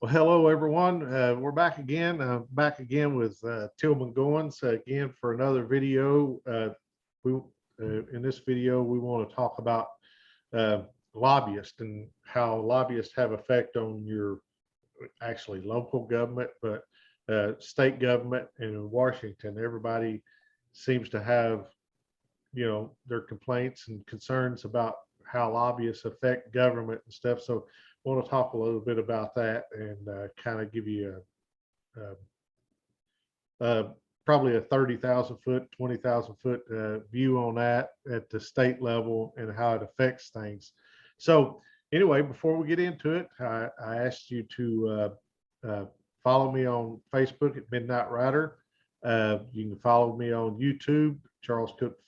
Well, hello everyone. We're back again. With Tillman Goins again for another video. We In this video we want to talk about uh, lobbyists and how lobbyists have effect on your actually local government, but state government and in Washington. Everybody seems to have their complaints and concerns about how lobbyists affect government and stuff. So I want to talk a little bit about that and kind of give you a probably a 30,000 foot, 20,000 foot view on that at the state level and how it affects things. So anyway, before we get into it, I asked you to follow me on Facebook at Midnight Rider. You can follow me on YouTube, Charles Cook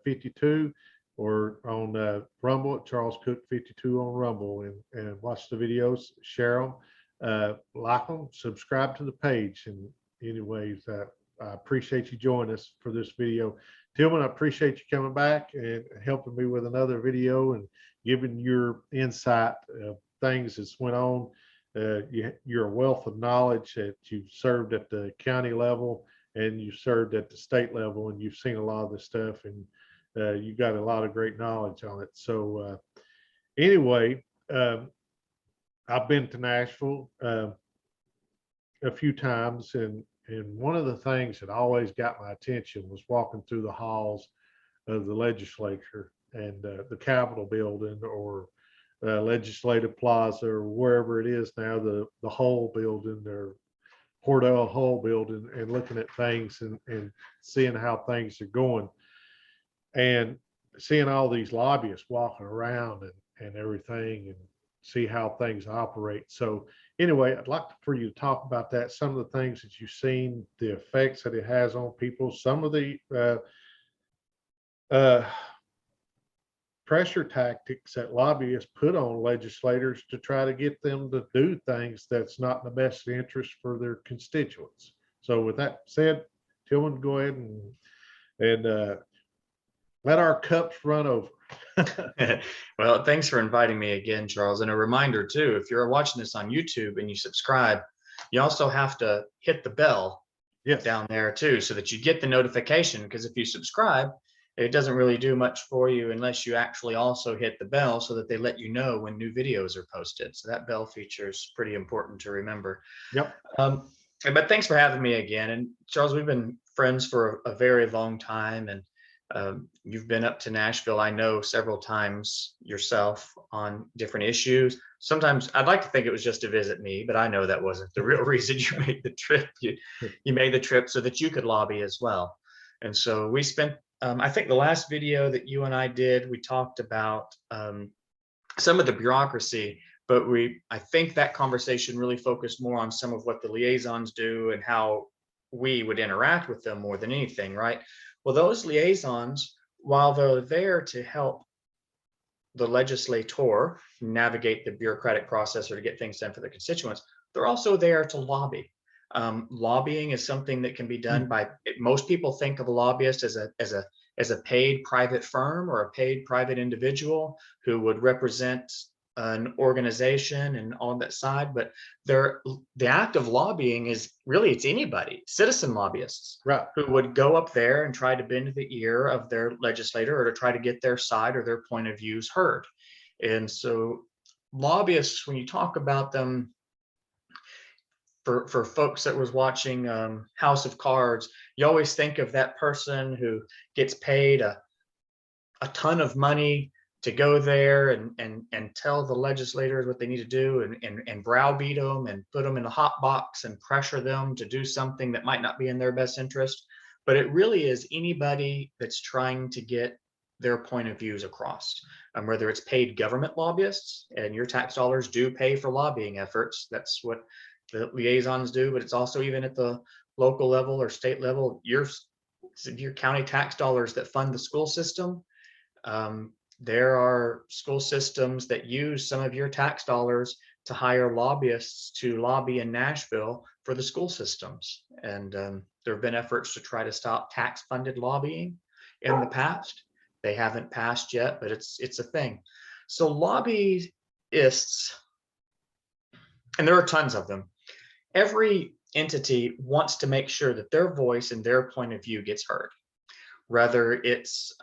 52, or on Rumble at Charles Cook 52 on Rumble, and watch the videos, share them, like them, subscribe to the page. And anyways, I appreciate you joining us for this video. Tillman, I appreciate you coming back and helping me with another video and giving your insight of things that's went on. You're a wealth of knowledge that you've served at the county level and you served at the state level, and you've seen a lot of this stuff, and you got a lot of great knowledge on it. So anyway, I've been to Nashville a few times, and one of the things that always got my attention was walking through the halls of the legislature and the Capitol building, or Legislative Plaza, or wherever it is now, the Hull building, or Cordell Hull building, and looking at things and seeing how things are going, and seeing all these lobbyists walking around and everything, and see how things operate. So anyway, I'd like for you to talk about that, some of the things that you've seen, the effects that it has on people, some of the pressure tactics that lobbyists put on legislators to try to get them to do things that's not in the best interest for their constituents. So with that said, Tillman, go ahead and let our cups run over. Well, thanks for inviting me again, Charles. And a reminder too, if you're watching this on YouTube and you subscribe, you also have to hit the bell down there too, so that you get the notification. Because if you subscribe, it doesn't really do much for you unless you actually also hit the bell so that they let you know when new videos are posted. So that bell feature is pretty important to remember. Yep. But thanks for having me again. And Charles, we've been friends for a very long time, and you've been up to Nashville, I know, several times yourself on different issues. Sometimes I'd like to think it was just to visit me, but I know that wasn't the real reason you made the trip. You made the trip so that you could lobby as well. And so we spent, I think the last video that you and I did, we talked about some of the bureaucracy, but I think that conversation really focused more on some of what the liaisons do and how we would interact with them more than anything, right? Well, those liaisons, while they're there to help the legislator navigate the bureaucratic process or to get things done for the constituents, they're also there to lobby. Lobbying is something that can be done by, most people think of a lobbyist as a paid private firm or a paid private individual who would represent an organization and on that side, but the act of lobbying is really, it's anybody, citizen lobbyists, right, who would go up there and try to bend the ear of their legislator or to try to get their side or their point of views heard. And so lobbyists, when you talk about them, for folks that was watching House of Cards, you always think of that person who gets paid a ton of money to go there and tell the legislators what they need to do, and browbeat them and put them in a hot box and pressure them to do something that might not be in their best interest. But it really is anybody that's trying to get their point of views across, whether it's paid government lobbyists, and your tax dollars do pay for lobbying efforts. That's what the liaisons do, but it's also even at the local level or state level, your county tax dollars that fund the school system. There are school systems that use some of your tax dollars to hire lobbyists to lobby in Nashville for the school systems. And there have been efforts to try to stop tax-funded lobbying in the past. They haven't passed yet, but it's a thing. So lobbyists, and there are tons of them. Every entity wants to make sure that their voice and their point of view gets heard, whether it's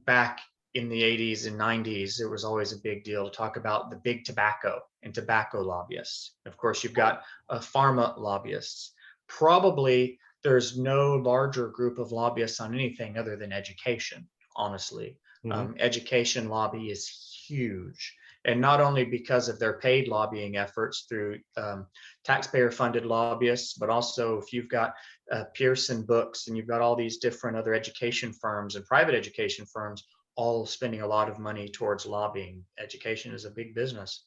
back in the 80s and 90s, it was always a big deal to talk about the big tobacco and tobacco lobbyists. Of course, you've got pharma lobbyists. Probably there's no larger group of lobbyists on anything other than education, honestly. Education lobby is huge. And not only because of their paid lobbying efforts through taxpayer funded lobbyists, but also if you've got Pearson Books and you've got all these different other education firms and private education firms all spending a lot of money towards lobbying. Education is a big business.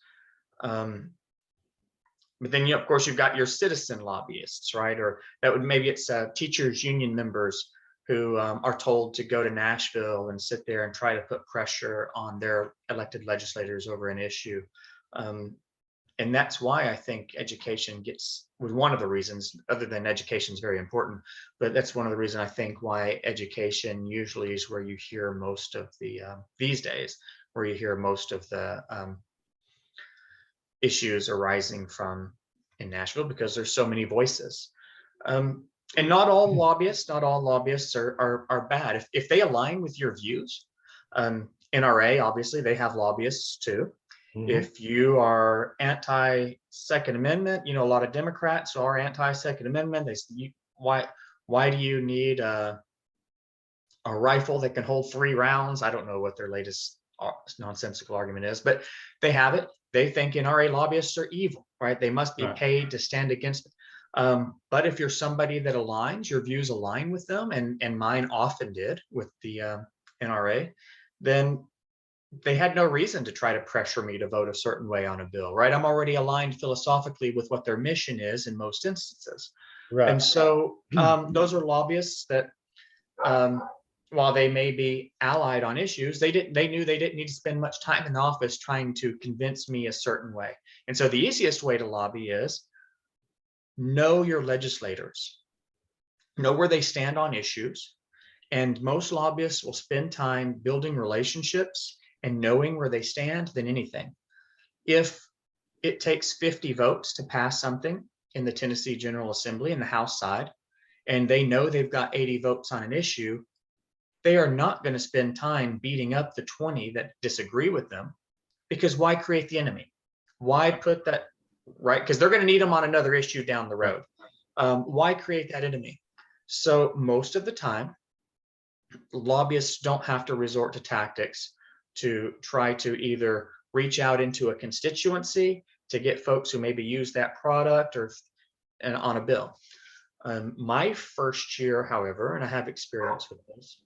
But then, of course, you've got your citizen lobbyists, right? Or that would, maybe it's teachers union members who are told to go to Nashville and sit there and try to put pressure on their elected legislators over an issue. And that's why I think education was one of the reasons, other than education is very important, but that's one of the reasons I think why education usually is where you hear most of the, these days, where you hear most of the issues arising from in Nashville, because there's so many voices. And not all lobbyists are bad. If they align with your views, NRA, obviously, they have lobbyists too. If you are anti-Second Amendment, a lot of Democrats are anti-Second Amendment. Why do you need a rifle that can hold 3 rounds? I don't know what their latest nonsensical argument is, but they have it. They think NRA lobbyists are evil, right? They must be paid to stand against it. But if you're somebody that aligns, your views align with them, and mine often did with the NRA, then they had no reason to try to pressure me to vote a certain way on a bill, right? I'm already aligned philosophically with what their mission is in most instances. Right. And so those are lobbyists that, while they may be allied on issues, they knew they didn't need to spend much time in the office trying to convince me a certain way. And so the easiest way to lobby is know your legislators, know where they stand on issues. And most lobbyists will spend time building relationships and knowing where they stand than anything. If it takes 50 votes to pass something in the Tennessee General Assembly in the House side, and they know they've got 80 votes on an issue, they are not going to spend time beating up the 20 that disagree with them, because why create the enemy? Why put that, right? Because they're going to need them on another issue down the road. Why create that enemy? So most of the time, lobbyists don't have to resort to tactics to try to either reach out into a constituency to get folks who maybe use that product or on a bill. My first year, however, and I have experience with this,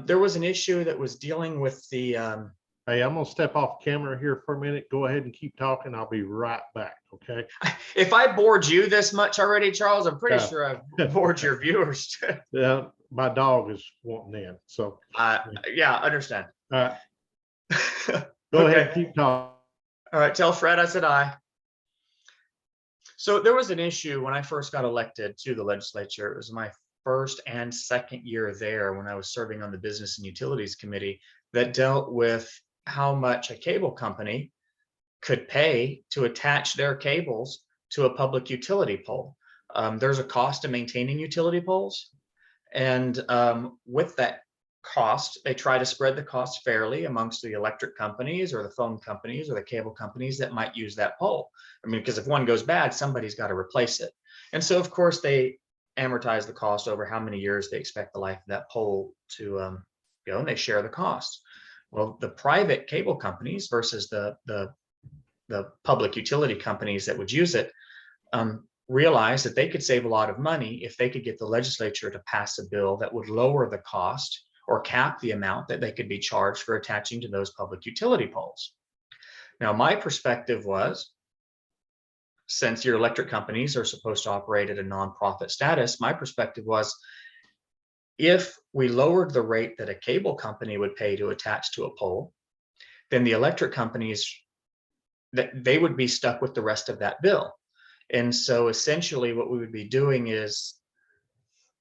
there was an issue that was dealing with the Hey, I'm gonna step off camera here for a minute. Go ahead and keep talking. I'll be right back. Okay. If I bored you this much already, Charles, I'm pretty sure I've bored your viewers too. Yeah, my dog is wanting in. So yeah, understand. All right. Go ahead and keep talking. All right, tell Fred I said aye. So there was an issue when I first got elected to the legislature. It was my first and second year there when I was serving on the Business and Utilities Committee that dealt with how much a cable company could pay to attach their cables to a public utility pole. There's a cost to maintaining utility poles. And with that cost, they try to spread the cost fairly amongst the electric companies or the phone companies or the cable companies that might use that pole. I mean, because if one goes bad, somebody's got to replace it. And so, of course, they amortize the cost over how many years they expect the life of that pole to go, and they share the cost. Well, the private cable companies versus the public utility companies that would use it realized that they could save a lot of money if they could get the legislature to pass a bill that would lower the cost or cap the amount that they could be charged for attaching to those public utility poles. Now, my perspective was, since your electric companies are supposed to operate at a nonprofit status, my perspective was, if we lowered the rate that a cable company would pay to attach to a pole, then the electric companies, they would be stuck with the rest of that bill. And so essentially what we would be doing is,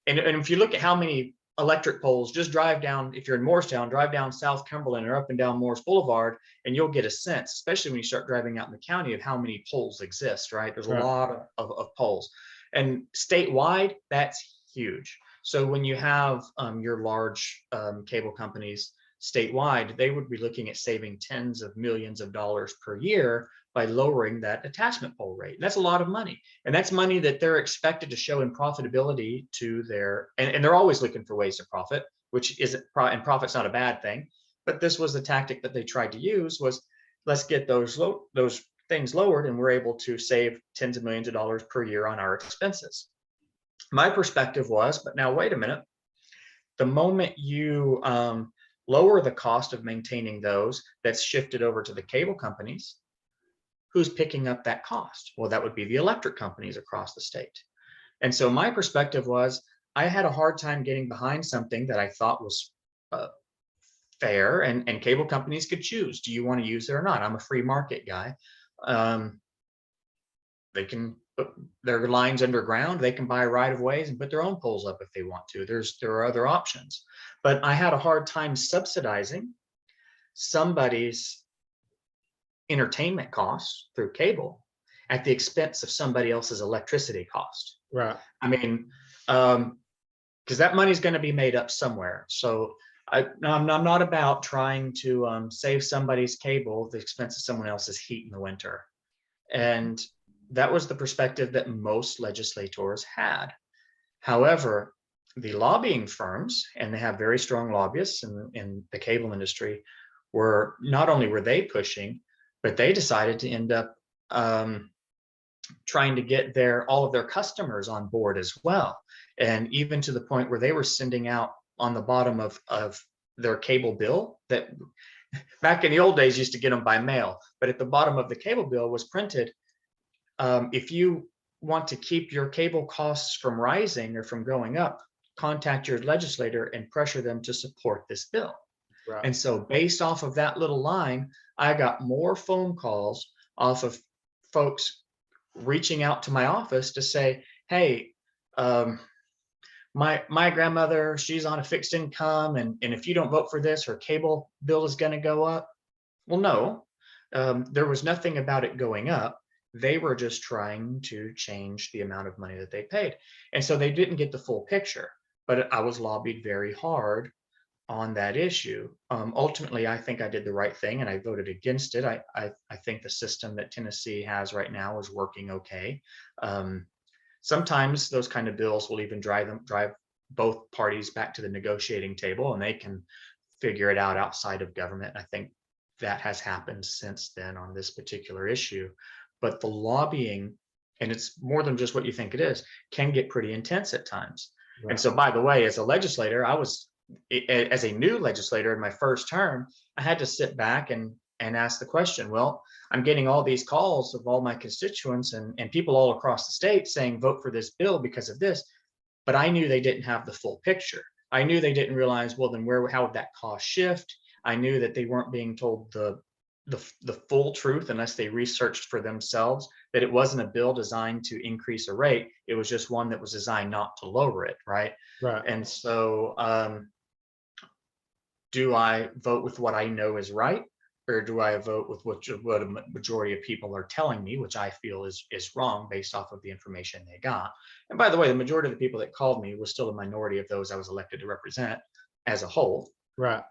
and if you look at how many electric poles. Just drive down, if you're in Morristown, drive down South Cumberland or up and down Morris Boulevard, and you'll get a sense, especially when you start driving out in the county, of how many poles exist, right? There's a Right. lot of poles. And statewide, that's huge. So when you have your large cable companies statewide, they would be looking at saving tens of millions of dollars per year by lowering that attachment pole rate. That's a lot of money. And that's money that they're expected to show in profitability to their, and they're always looking for ways to profit, which isn't, and profit's not a bad thing. But this was the tactic that they tried to use, was let's get those things lowered, and we're able to save tens of millions of dollars per year on our expenses. My perspective was, but now wait a minute, the moment you lower the cost of maintaining those, that's shifted over to the cable companies. Who's picking up that cost? Well, that would be the electric companies across the state. And so my perspective was, I had a hard time getting behind something that I thought was fair, and cable companies could choose, do you want to use it or not? I'm a free market guy. They can put their lines underground, they can buy right of ways and put their own poles up if they want to. There are other options. But I had a hard time subsidizing somebody's entertainment costs through cable at the expense of somebody else's electricity cost. Right. I mean, because that money is going to be made up somewhere. So I'm not about trying to save somebody's cable at the expense of someone else's heat in the winter. And that was the perspective that most legislators had. However, the lobbying firms, and they have very strong lobbyists in the cable industry, were not only were they pushing, but they decided to end up trying to get all of their customers on board as well. And even to the point where they were sending out on the bottom of their cable bill, that back in the old days used to get them by mail, but at the bottom of the cable bill was printed, if you want to keep your cable costs from rising or from going up, contact your legislator and pressure them to support this bill. Right. And so based off of that little line, I got more phone calls off of folks reaching out to my office to say, hey, my grandmother, she's on a fixed income, and if you don't vote for this, her cable bill is going to go up. Well, no, there was nothing about it going up. They were just trying to change the amount of money that they paid. And so they didn't get the full picture, but I was lobbied very hard on that issue. Ultimately, I think I did the right thing and I voted against it. I think the system that Tennessee has right now is working okay. Sometimes those kind of bills will even drive both parties back to the negotiating table, and they can figure it out outside of government. I think that has happened since then on this particular issue. But the lobbying, and it's more than just what you think it is, can get pretty intense at times. Right. And so, by the way, as a legislator, as a new legislator in my first term, I had to sit back and ask the question, well, I'm getting all these calls of all my constituents and people all across the state saying, vote for this bill because of this. But I knew they didn't have the full picture. I knew they didn't realize, well, then how would that cost shift? I knew that they weren't being told the full truth unless they researched for themselves, that it wasn't a bill designed to increase a rate. It was just one that was designed not to lower it. Right. And so do I vote with what I know is right, or do I vote with what a majority of people are telling me, which I feel is wrong based off of the information they got? And by the way, the majority of the people that called me was still a minority of those I was elected to represent as a whole. Right.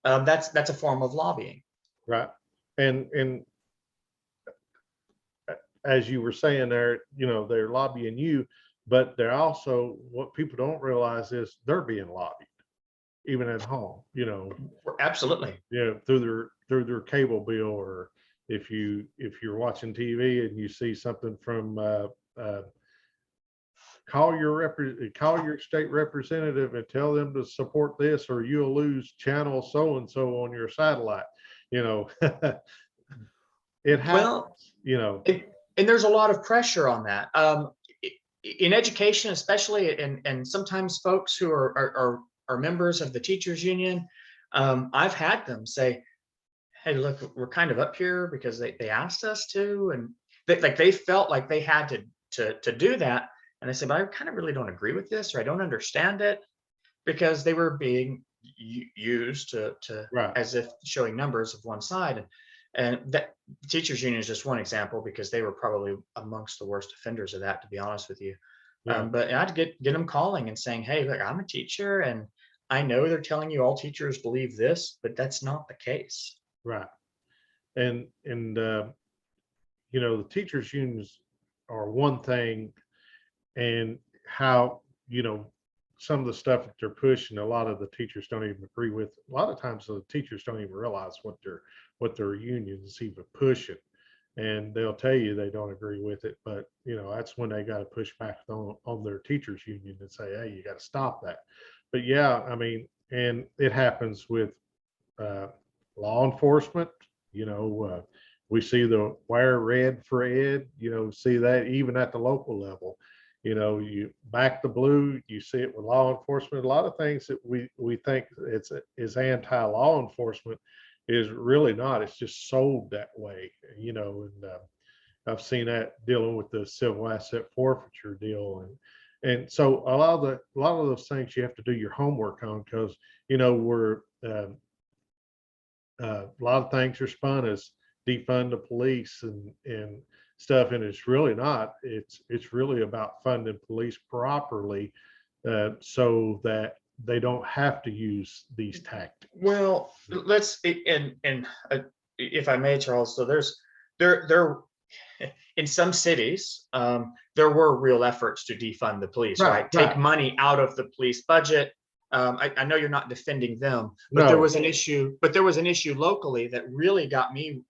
That's a form of lobbying. Right. And as you were saying there, they're lobbying you, but they're also, what people don't realize is they're being lobbied, even at home, Absolutely. Through their cable bill, or if you're watching TV and you see something from call your state representative and tell them to support this, or you'll lose channel so and so on your satellite. It happens. And there's a lot of pressure on that. In education, especially, and sometimes folks who are members of the teachers union, I've had them say, hey, look, we're kind of up here because they asked us to, and they felt like they had to do that. And I said, but I kind of really don't agree with this, or I don't understand it, because they were being used to Right. as if showing numbers of one side. And that teachers union is just one example, because they were probably amongst the worst offenders of that, to be honest with you. Yeah. But I had to get them calling and saying, hey, look, I'm a teacher, and I know they're telling you all teachers believe this, but that's not the case. Right. And you know, the teachers unions are one thing, and how, you know, some of the stuff that they're pushing, a lot of the teachers don't even agree with. A lot of times the teachers don't even realize what their union is even pushing, and they'll tell you they don't agree with it. But you know, that's when they got to push back on their teachers union and say, hey, you got to stop that. But yeah, I mean, and it happens with uh, law enforcement. You know, we see the wire red for ed. You know, see that even at the local level. You know, you back the blue. You see it with law enforcement. A lot of things that we think is anti-law enforcement is really not. It's just sold that way. You know, and I've seen that dealing with the civil asset forfeiture deal, and so a lot of those things you have to do your homework on, because you know we're a lot of things are spun as defund the police and stuff, and it's really not. It's really about funding police properly, so that they don't have to use these tactics. Well, let's and if I may, Charles. So there in some cities, there were real efforts to defund the police, Right, right? Take right. money out of the police budget. I know you're not defending them, but there No, was an issue. But there was an issue locally that really got me.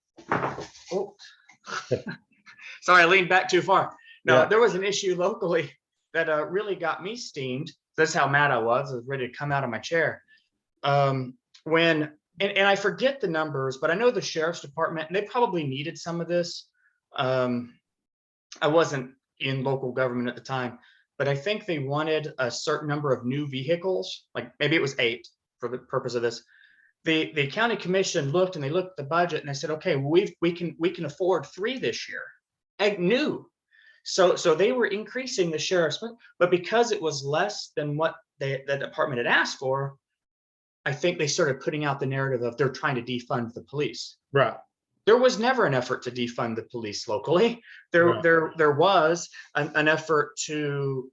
Oh, sorry, I leaned back too far. No, yeah, there was an issue locally that really got me steamed. That's how mad I was. I was ready to come out of my chair. When and I forget the numbers, but I know the sheriff's department, and they probably needed some of this. I wasn't in local government at the time, but I think they wanted a certain number of new vehicles, like maybe it was 8 for the purpose of this. The county commission looked, and they looked at the budget, and they said, okay, we can afford 3 this year, new. So they were increasing the sheriff's, but because it was less than what the department had asked for, I think they started putting out the narrative of they're trying to defund the police. right, There was never an effort to defund the police locally. There, right. there, there was an effort to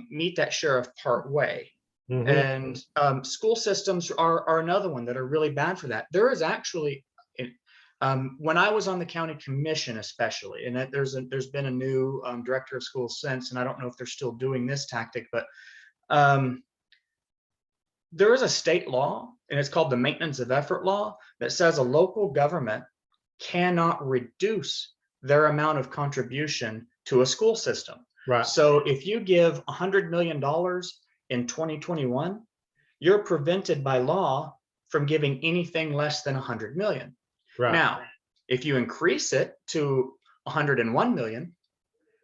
meet that sheriff part way. Hmm. And school systems are another one that are really bad for that. There is actually, when I was on the county commission, especially, and that there's been a new director of schools since, and I don't know if they're still doing this tactic, but there is a state law, and it's called the maintenance of effort law, that says a local government cannot reduce their amount of contribution to a school system. Right, So if you give $100 million in 2021, you're prevented by law from giving anything less than 100 million. right. Now, if you increase it to 101 million,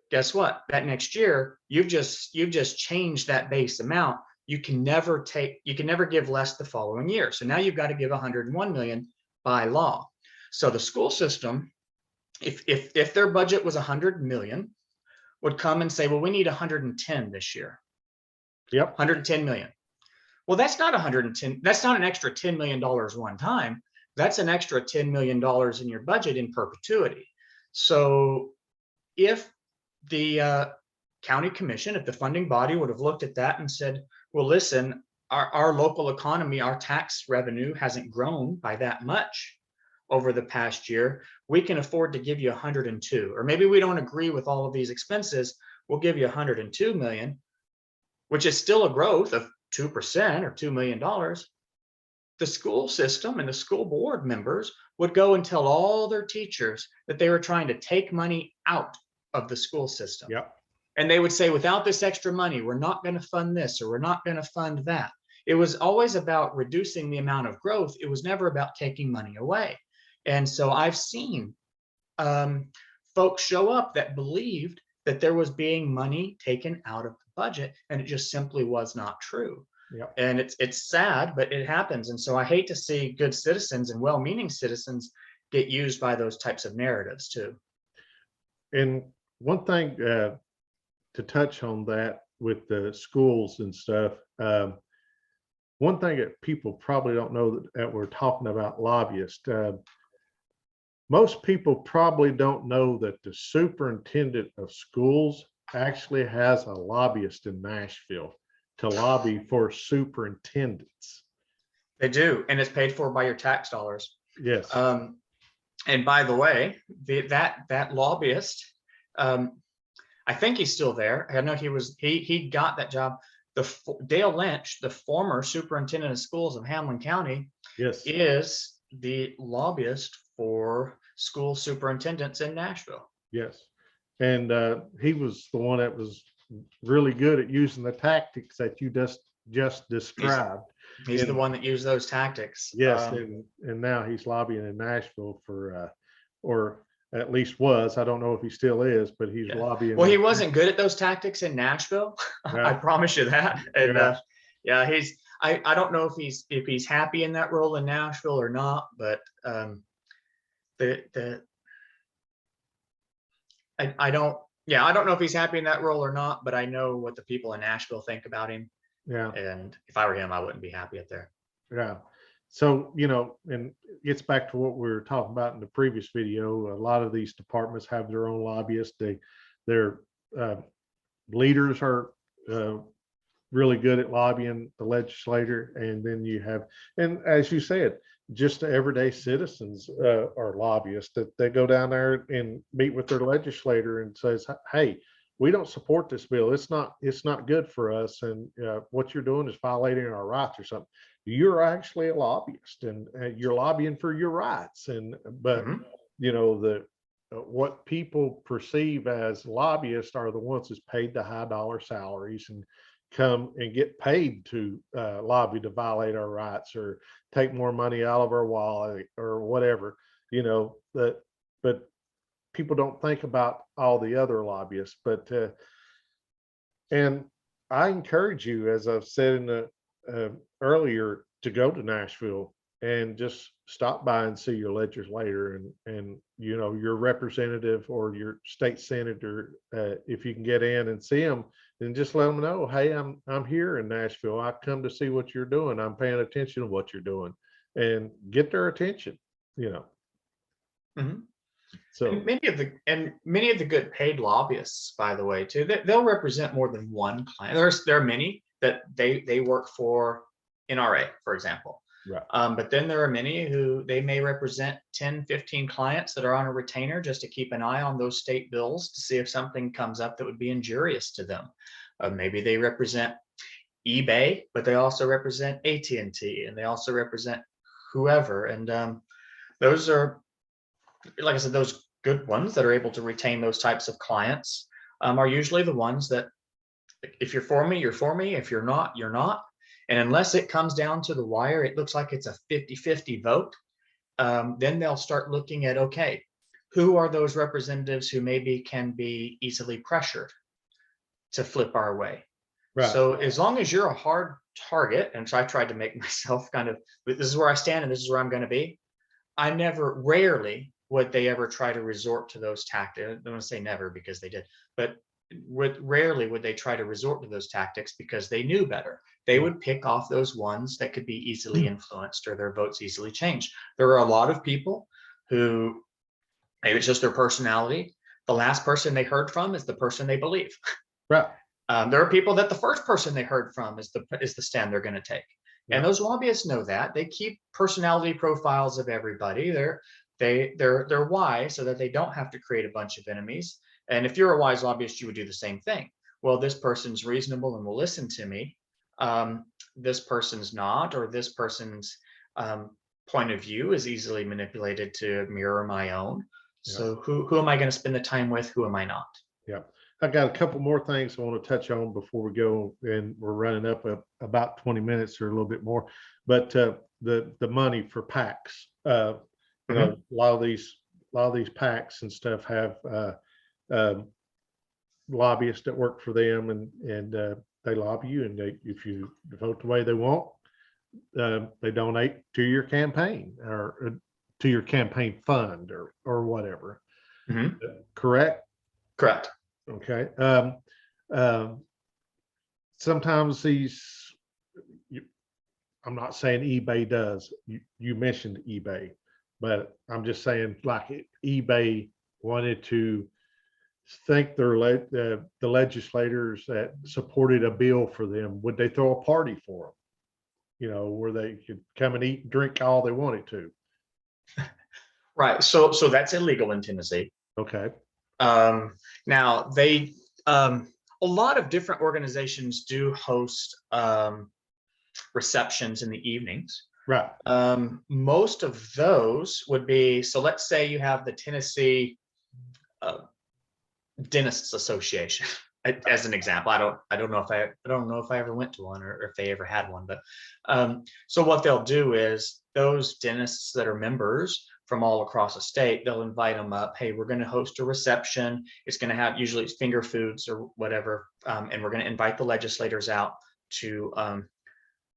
guess what? That next year, you've just changed that base amount. You can never give less the following year. So now you've got to give 101 million by law. So the school system, if their budget was 100 million, would come and say, well, we need 110 this year. Yep. 110 million. Well, that's not 110. That's not an extra $10 million one time. That's an extra $10 million in your budget in perpetuity. So if the county commission, if the funding body would have looked at that and said, well, listen, our local economy, our tax revenue hasn't grown by that much over the past year, we can afford to give you 102. Or maybe we don't agree with all of these expenses, we'll give you 102 million, which is still a growth of 2% or $2 million. The school system and the school board members would go and tell all their teachers that they were trying to take money out of the school system. Yep. And they would say, without this extra money, we're not going to fund this, or we're not going to fund that. It was always about reducing the amount of growth. It was never about taking money away. And so I've seen folks show up that believed that there was being money taken out of the budget, and it just simply was not true. Yep. And it's sad, but it happens. And so I hate to see good citizens and well-meaning citizens get used by those types of narratives too. And one thing to touch on that with the schools and stuff, one thing that people probably don't know that we're talking about lobbyists. Most people probably don't know that the superintendent of schools actually has a lobbyist in Nashville to lobby for superintendents. They do, and it's paid for by your tax dollars. Yes. And by the way, that lobbyist, I think he's still there. I know he got that job. Dale Lynch, the former superintendent of schools of Hamlin County, Yes. is the lobbyist for school superintendents in Nashville. Yes. And he was the one that was really good at using the tactics that you just described. He's the one that used those tactics. Yes, and now he's lobbying in Nashville for, or at least was. I don't know if he still is, but he's lobbying. Well, he wasn't good at those tactics in Nashville. Yeah. I promise you that. And Yeah. he's. I don't know if he's happy in that role in Nashville or not, but I don't know if he's happy in that role or not, but I know what the people in Nashville think about him. Yeah. And if I were him, I wouldn't be happy up there. Yeah. So, and it gets back to what we were talking about in the previous video. A lot of these departments have their own lobbyists. Their leaders are really good at lobbying the legislator. And then you have, and as you said, just the everyday citizens are lobbyists that they go down there and meet with their legislator and says, hey, we don't support this bill. It's not good for us. And what you're doing is violating our rights or something. You're actually a lobbyist and you're lobbying for your rights. But what people perceive as lobbyists are the ones that's paid the high dollar salaries and come and get paid to lobby to violate our rights or take more money out of our wallet or whatever, but people don't think about all the other lobbyists. But and I encourage you, as I've said in the earlier, to go to Nashville and just stop by and see your legislator and your representative or your state senator, if you can get in and see them, and just let them know, hey, I'm here in Nashville. I come to see what you're doing. I'm paying attention to what you're doing, and get their attention. Mm-hmm. So many of the good paid lobbyists, by the way, too, they'll represent more than one client. There are many that they work for NRA, for example. Right. But then there are many who they may represent 10, 15 clients that are on a retainer just to keep an eye on those state bills to see if something comes up that would be injurious to them. Maybe they represent eBay, but they also represent AT&T, and they also represent whoever. And those are, like I said, those good ones that are able to retain those types of clients are usually the ones that, if you're for me, you're for me. If you're not, you're not. And unless it comes down to the wire, it looks like it's a 50-50 vote. Then they'll start looking at, okay, who are those representatives who maybe can be easily pressured to flip our way? Right. So as long as you're a hard target, and so I tried to make myself kind of, this is where I stand and this is where I'm going to be. Rarely would they ever try to resort to those tactics. I don't want to say never because they did, but rarely would they try to resort to those tactics because they knew better. They would pick off those ones that could be easily influenced or their votes easily changed. There are a lot of people who, maybe it's just their personality, the last person they heard from is the person they believe. Right. There are people that the first person they heard from is the stand they're going to take. Yeah. And those lobbyists know that. They keep personality profiles of everybody. They're wise so that they don't have to create a bunch of enemies. And if you're a wise lobbyist, you would do the same thing. Well, this person's reasonable and will listen to me. This person's not, or this person's point of view is easily manipulated to mirror my own. Yeah. So who am I going to spend the time with? Who am I not? Yeah. I got a couple more things I want to touch on before we go, and we're running up about 20 minutes or a little bit more. But the money for PACs, a lot of these PACs and stuff have lobbyists that work for them, and they lobby you, and if you vote the way they want, they donate to your campaign or to your campaign fund or whatever. Mm-hmm. Correct? Correct. Okay. Um, sometimes I'm not saying eBay does. You mentioned eBay, but I'm just saying like eBay wanted to think the legislators that supported a bill for them, would they throw a party for them? Where they could come and eat and drink all they wanted to. Right. So that's illegal in Tennessee. Okay. Now a lot of different organizations do host receptions in the evenings. Right. Most of those would be, so let's say you have the Tennessee Dentists Association as an example. I don't know if I ever went to one, or if they ever had one, but so what they'll do is those dentists that are members from all across the state, they'll invite them up. Hey, we're going to host a reception. It's going to have, usually it's finger foods or whatever, and we're going to invite the legislators out to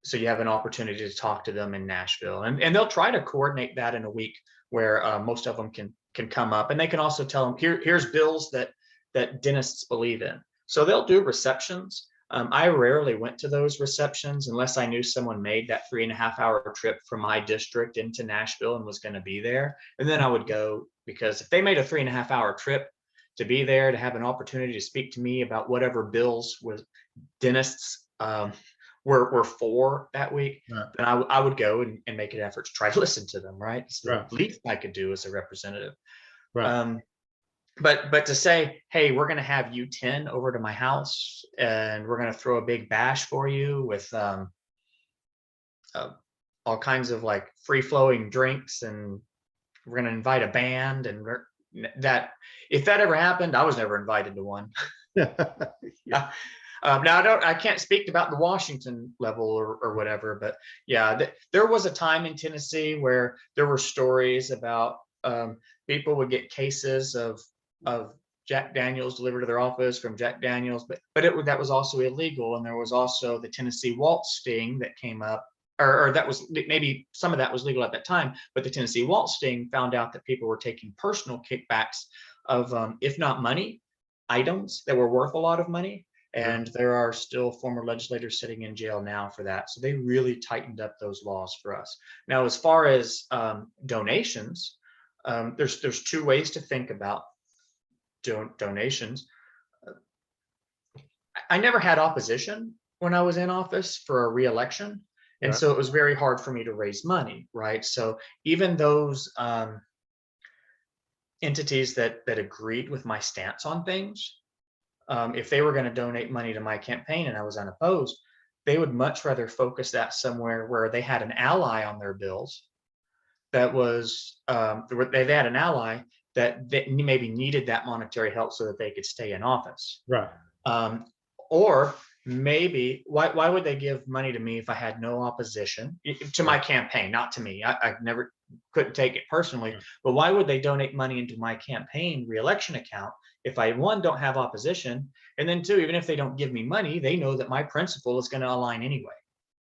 so you have an opportunity to talk to them in Nashville, and they'll try to coordinate that in a week where most of them can come up, and they can also tell them, here's bills that dentists believe in. So they'll do receptions. I rarely went to those receptions unless I knew someone made that 3.5 hour trip from my district into Nashville and was going to be there. And then I would go, because if they made a 3.5 hour trip to be there, to have an opportunity to speak to me about whatever bills was dentists were for that week, Right. then I would go and make an effort to try to listen to them. Right. It's the Right. least I could do as a representative. Right. But to say, hey, we're going to have you 10 over to my house and we're going to throw a big bash for you with all kinds of like free flowing drinks, and we're going to invite a band, and that, if that ever happened, I was never invited to one. Yeah. Now I can't speak about the Washington level or whatever, but yeah, there was a time in Tennessee where there were stories about people would get cases of Jack Daniels delivered to their office from Jack Daniels, but that was also illegal. And there was also the Tennessee Waltz sting that came up, or that was, maybe some of that was legal at that time, but the Tennessee Waltz sting found out that people were taking personal kickbacks of, if not money, items that were worth a lot of money. And there are still former legislators sitting in jail now for that. So they really tightened up those laws for us. Now, as far as donations, there's two ways to think about donations. I never had opposition when I was in office for a re-election, and so it was very hard for me to raise money, right? So even those entities that agreed with my stance on things, if they were going to donate money to my campaign and I was unopposed, they would much rather focus that somewhere where they had an ally on their bills that was, they had an ally that maybe needed that monetary help so that they could stay in office. Right. Or maybe, why would they give money to me if I had no opposition to my campaign? Not to me. I never couldn't take it personally, but why would they donate money into my campaign reelection account if I, one, don't have opposition, and then two, even if they don't give me money, they know that my principle is going to align anyway.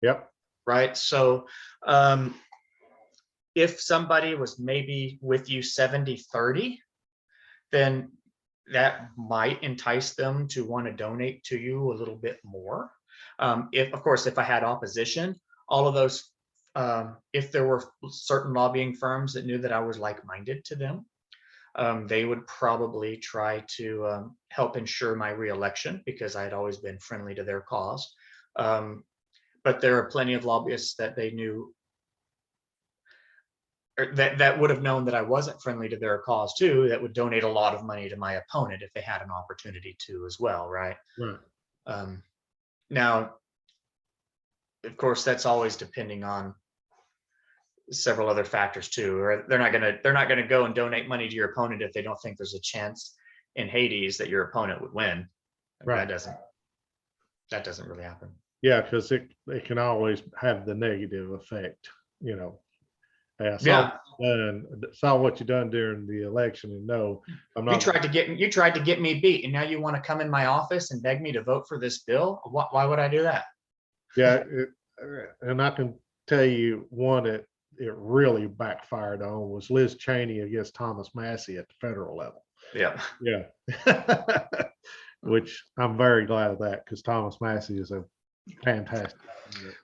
Yep. Right. So if somebody was maybe with you 70-30, then that might entice them to want to donate to you a little bit more. If, of course, if I had opposition, all of those, if there were certain lobbying firms that knew that I was like-minded to them, they would probably try to help ensure my reelection because I had always been friendly to their cause. But there are plenty of lobbyists that they knew, that would have known that I wasn't friendly to their cause too, that would donate a lot of money to my opponent if they had an opportunity to as well, right? Right. Now, of course, that's always depending on several other factors too. Or they're not gonna go and donate money to your opponent if they don't think there's a chance in Hades that your opponent would win. Right. That doesn't really happen. Yeah, because it can always have the negative effect, I saw what you done during the election, and no, I'm not. You tried to get me beat, and now you want to come in my office and beg me to vote for this bill? Why would I do that? Yeah, and I can tell you one that it really backfired on was Liz Cheney against Thomas Massey at the federal level. Yeah. Yeah. which I'm very glad of that because Thomas Massey is a fantastic.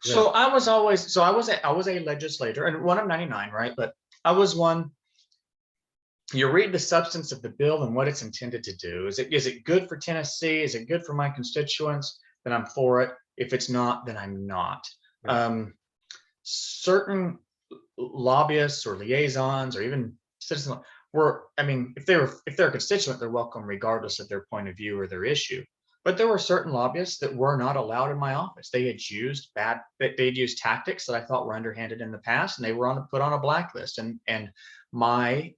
So I was always, I was a legislator and one of 99, right? But I was one. You read the substance of the bill and what it's intended to do. Is it good for Tennessee? Is it good for my constituents? Then I'm for it. If it's not, then I'm not. Certain lobbyists or liaisons or even citizens I mean, if they're a constituent, they're welcome regardless of their point of view or their issue. But there were certain lobbyists that were not allowed in my office. They'd used tactics that I thought were underhanded in the past, and they were put on a blacklist. And my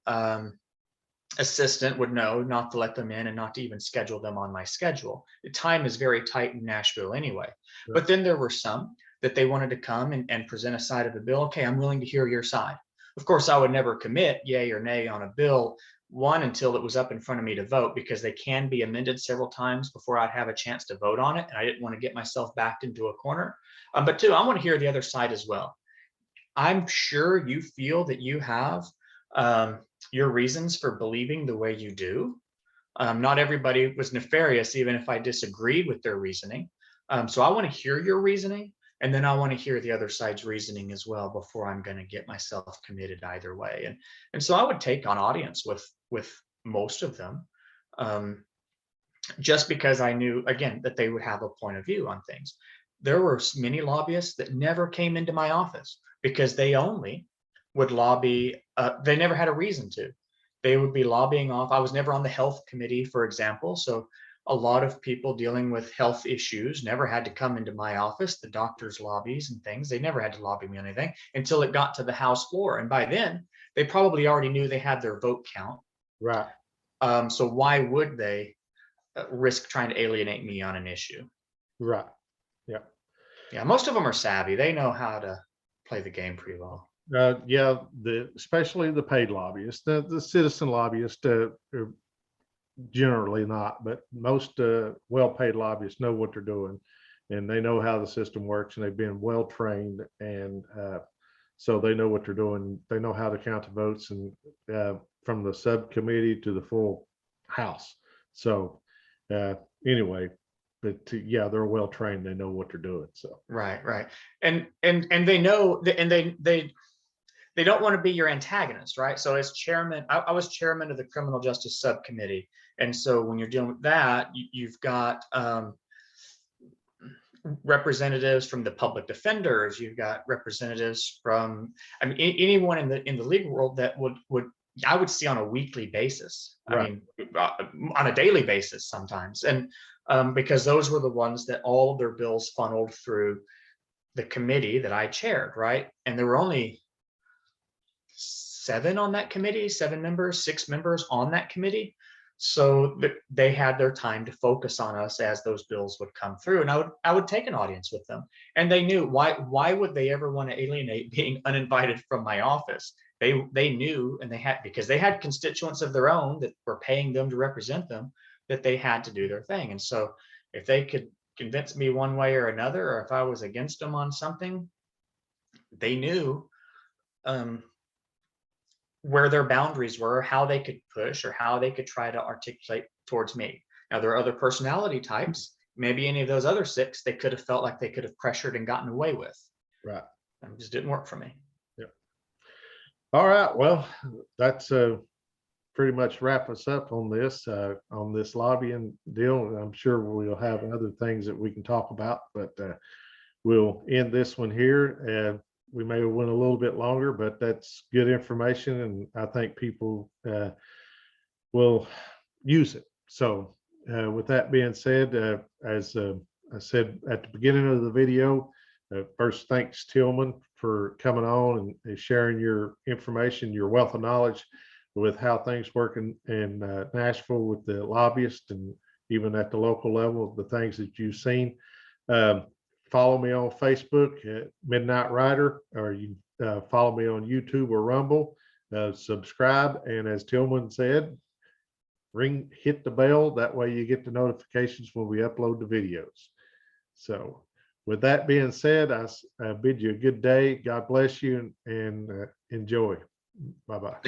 assistant would know not to let them in and not to even schedule them on my schedule. The time is very tight in Nashville anyway. Sure. But then there were some that they wanted to come and present a side of the bill. Okay, I'm willing to hear your side. Of course, I would never commit yay or nay on a bill, one, until it was up in front of me to vote, because they can be amended several times before I'd have a chance to vote on it. And I didn't want to get myself backed into a corner. But two, I want to hear the other side as well. I'm sure you feel that you have your reasons for believing the way you do. Not everybody was nefarious, even if I disagreed with their reasoning. So I want to hear your reasoning, and then I want to hear the other side's reasoning as well before I'm going to get myself committed either way. And so I would take on audience with most of them, just because I knew, again, that they would have a point of view on things. There were many lobbyists that never came into my office because they only would lobby. They never had a reason to. They would be lobbying off. I was never on the health committee, for example. So a lot of people dealing with health issues never had to come into my office, the doctors' lobbies and things. They never had to lobby me on anything until it got to the House floor. And by then, they probably already knew they had their vote count. Right. So why would they risk trying to alienate me on an issue? Right. Yeah. Yeah. Most of them are savvy. They know how to play the game pretty well. Yeah, especially the paid lobbyists, the citizen lobbyists, generally not, but most well-paid lobbyists know what they're doing, and they know how the system works, and they've been well trained, and so they know what they're doing. They know how to count the votes, and from the subcommittee to the full House. So anyway. But yeah, they're well trained. They know what they're doing. So right, and they know, and they don't want to be your antagonist, right? So as chairman, I was chairman of the criminal justice subcommittee, and so when you're dealing with that, you've got representatives from the public defenders. You've got representatives from, I mean, anyone in the legal world that would I would see on a weekly basis. Right. I mean, on a daily basis sometimes, and because those were the ones that all of their bills funneled through the committee that I chaired, right? And there were only 7 on that committee, 7 members, 6 members on that committee. So they had their time to focus on us as those bills would come through. And I would take an audience with them. And they knew why would they ever want to alienate being uninvited from my office? They knew, and because they had constituents of their own that were paying them to represent them, that they had to do their thing. And so if they could convince me one way or another, or if I was against them on something, they knew where their boundaries were, how they could push, or how they could try to articulate towards me. Now, there are other personality types. Maybe any of those other 6, they could have felt like they could have pressured and gotten away with. Right. It just didn't work for me. Yeah. All right. Well, that's pretty much wrap us up on this lobbying deal. I'm sure we'll have other things that we can talk about, but we'll end this one here. We may have went a little bit longer, but that's good information, and I think people will use it. So with that being said, as I said at the beginning of the video, first, thanks, Tillman, for coming on and sharing your information, your wealth of knowledge with how things work in Nashville with the lobbyists, and even at the local level, the things that you've seen. Follow me on Facebook at Midnight Rider, or you follow me on YouTube or Rumble. Subscribe, and as Tillman said, hit the bell. That way you get the notifications when we upload the videos. So with that being said, I bid you a good day. God bless you, and enjoy. Bye-bye.